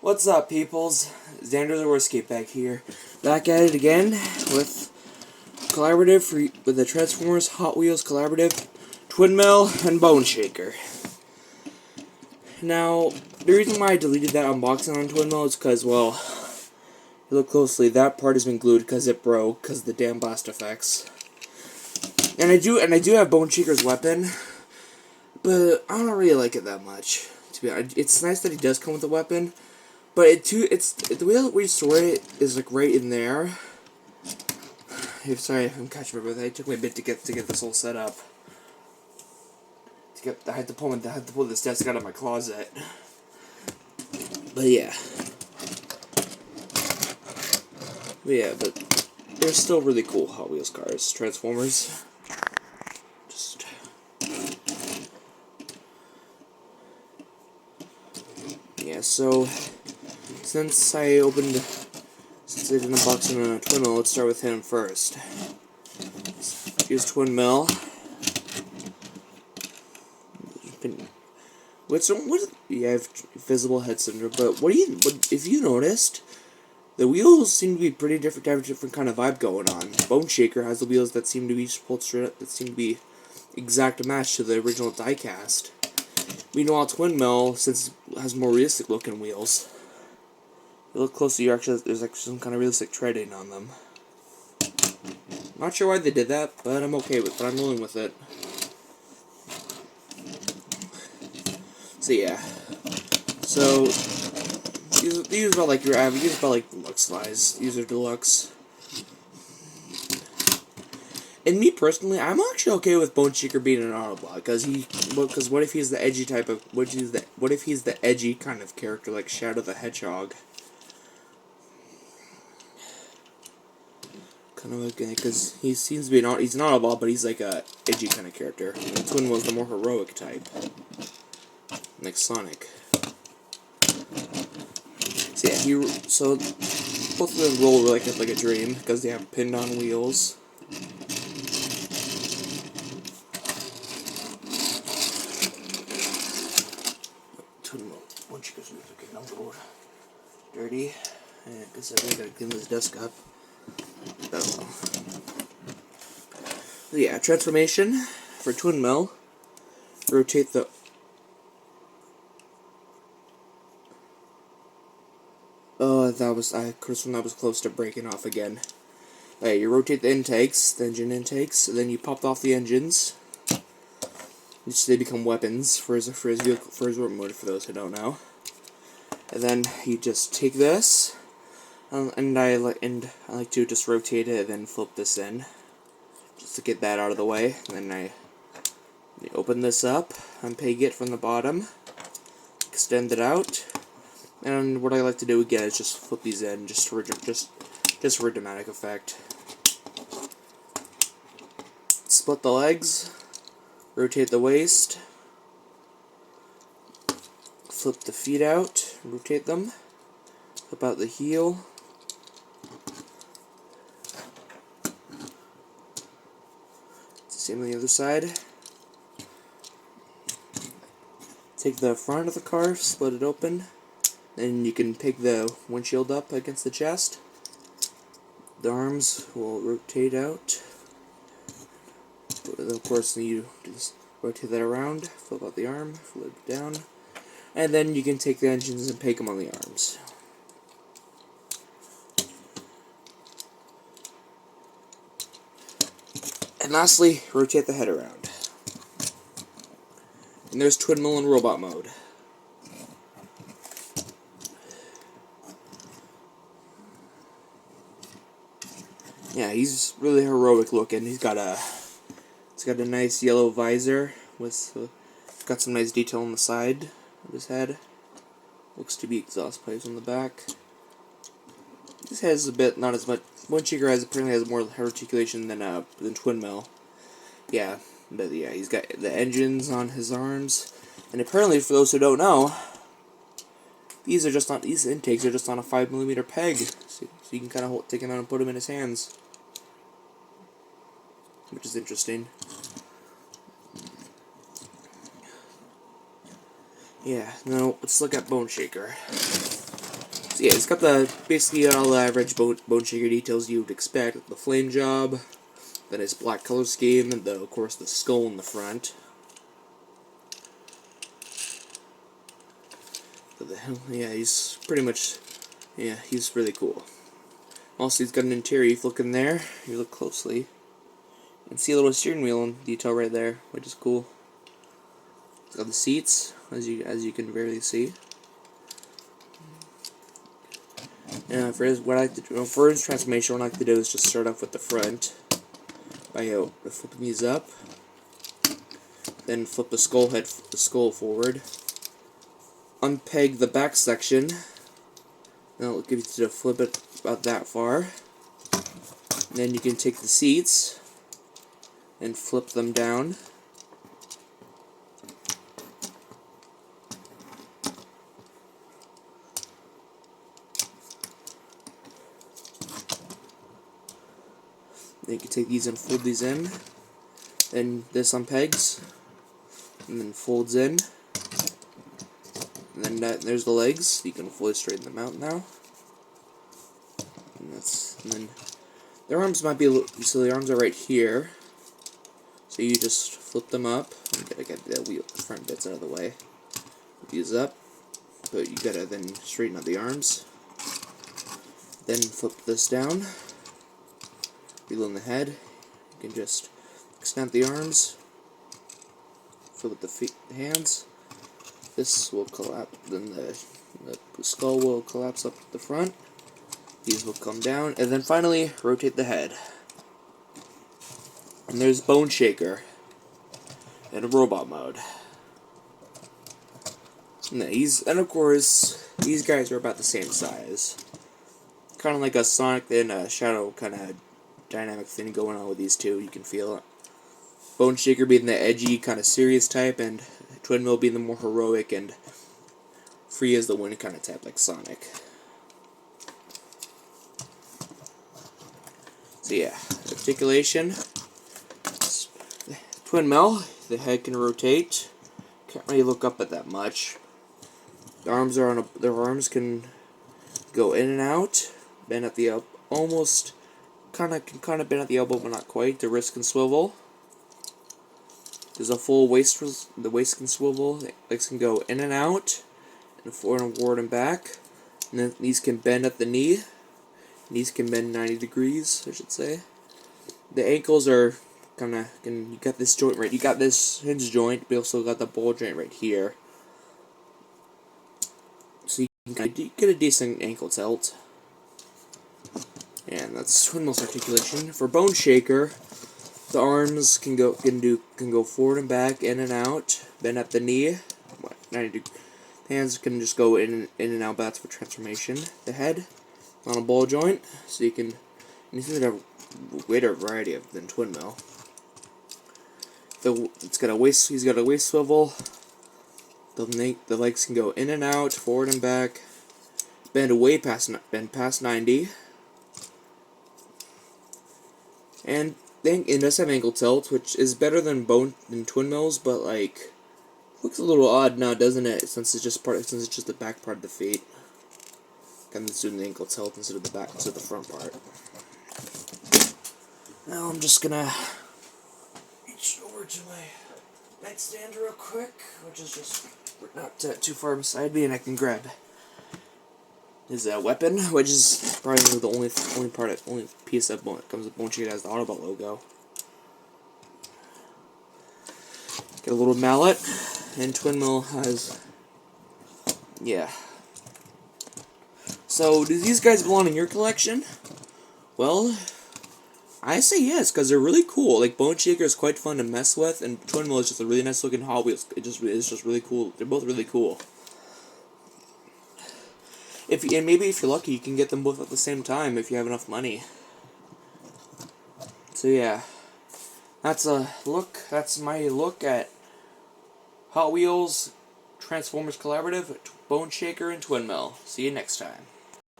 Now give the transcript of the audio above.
What's up, peoples? Xander the Wordscape back here. Back at it again with with the Transformers Hot Wheels Collaborative, Twin Mill, and Boneshaker. Now, the reason why I deleted that unboxing on Twin Mill is because, well, if you look closely, that part has been glued because it broke, because of the damn blast effects. And I do have Boneshaker's weapon, but I don't really like it that much. To be honest, it's nice that he does come with a weapon. But the way that we store it is like right in there. Sorry if I'm catching my breath. It took me a bit to get this all set up. I had to pull this desk out of my closet. But yeah. But they're still really cool Hot Wheels cars, Transformers. Yeah. So. Since I did an unboxing on a Twin Mill, let's start with him first. Here's Twin Mill. You have visible head syndrome, but if you noticed, the wheels seem to be pretty different, have a different kind of vibe going on. Boneshaker has the wheels that seem to be pulled straight up, that seem to be exact match to the original diecast. Meanwhile, Twin Mill, since it has more realistic looking wheels, you look closely, there's actually some kind of realistic treading on them. Not sure why they did that, but I'm okay with it. But I'm rolling with it. So yeah. So these are about like your average. These are about like deluxe size. These are deluxe. And me personally, I'm actually okay with Boneshaker being an Autobot because what if he's the edgy type of what if he's the edgy kind of character like Shadow the Hedgehog? Kind of because he seems to be he's not a Autobot, but he's like a edgy kind of character. And Twin was the more heroic type, like Sonic. So yeah, so both of them roll like a dream because they have pinned on wheels. Twin Mill, once you go okay, on the board, dirty, and because I really gotta clean this desk up. Oh well. So yeah, transformation for Twin Mill. Rotate the. Oh, that was close to breaking off again. Hey, you rotate the intakes, the engine intakes, and then you popped off the engines. Which they become weapons for his warp motor. For those who don't know. And then you just take this. And I like to just rotate it and then flip this in, just to get that out of the way. And then you open this up, unpeg it from the bottom, extend it out, and what I like to do again is just flip these in, just for a dramatic effect. Split the legs, rotate the waist, flip the feet out, rotate them, flip out the heel. Same on the other side. Take the front of the car, split it open, then you can pick the windshield up against the chest. The arms will rotate out. Of course, you just rotate that around, flip out the arm, flip it down, and then you can take the engines and peg them on the arms. And lastly, rotate the head around. And there's Twin Mill in robot mode. Yeah, he's really heroic looking. He's got a nice yellow visor with got some nice detail on the side of his head. Looks to be exhaust pipes on the back. His head is a bit not as much. Boneshaker apparently has more articulation than Twin Mill. Yeah, but yeah, he's got the engines on his arms, and apparently, for those who don't know, these intakes are just on a 5mm peg, so you can kind of take him out and put him in his hands, which is interesting. Yeah, now let's look at Boneshaker. So yeah, it's got basically all the average Boneshaker details you would expect. The flame job, then its black color scheme, and of course the skull in the front. But yeah, he's pretty much, yeah, he's really cool. Also, he's got an interior. If you look in there, you look closely, you can see a little steering wheel detail right there, which is cool. It's got the seats, as you can barely see. For his transformation, what I like to do is just start off with the front by flipping these up, then flip the skull forward, unpeg the back section. Then it'll give you to flip it about that far. And then you can take the seats and flip them down. Then you can take these and fold these in. Then this unpegs, and then folds in. And then there's the legs. You can fully straighten them out now. And then their arms might be so the arms are right here. So you just flip them up. You gotta get the front bits out of the way. Flip these up, but you gotta then straighten out the arms. Then flip this down. Reload the head. You can just extend the arms. Flip with the hands. This will collapse. Then the skull will collapse up the front. These will come down, and then finally rotate the head. And there's Boneshaker in a robot mode. And of course, these guys are about the same size. Kind of like a Sonic and a Shadow kind of dynamic thing going on with these two. You can feel it. Boneshaker being the edgy, kind of serious type, and Twin Mill being the more heroic and free as the wind kind of type, like Sonic. So yeah, articulation. Twin Mill, the head can rotate. Can't really look up at that much. The arms are their arms can go in and out, bend at the almost kind of bend at the elbow, but not quite. The wrist can swivel. There's a full waist. The waist can swivel. The legs can go in and out, and forward and back. And then these can bend at the knee. Knees can bend 90 degrees, I should say. The ankles are you got this joint right. You got this hinge joint, but you also got the ball joint right here. So you can get a decent ankle tilt. And that's Twin Mill's articulation. For Boneshaker, the arms can go forward and back, in and out, bend at the knee, 90 degrees. Hands can just go in and out. But that's for transformation. The head on a ball joint, so you can have a greater variety than Twin Mill. He's got a waist swivel. The legs can go in and out, forward and back, bend past 90, and then it does have ankle tilt, which is better than Twin Mill's, but like looks a little odd now, doesn't it? Since it's just the back part of the feet. And it's doing the ankle tilt instead of the front part. Now I'm just gonna reach over to my nightstand real quick, which is just not too far beside me, and I can grab his weapon, which is probably the only piece that comes with Boneshaker that has the Autobot logo. Get a little mallet, and Twin Mill has, yeah. So, do these guys belong in your collection? Well, I say yes, because they're really cool. Like, Boneshaker is quite fun to mess with, and Twin Mill is just a really nice looking Hot Wheels. It's just really cool. They're both really cool. Maybe if you're lucky, you can get them both at the same time if you have enough money. So yeah, that's my look at Hot Wheels Transformers Collaborative, Boneshaker and Twin Mill. See you next time.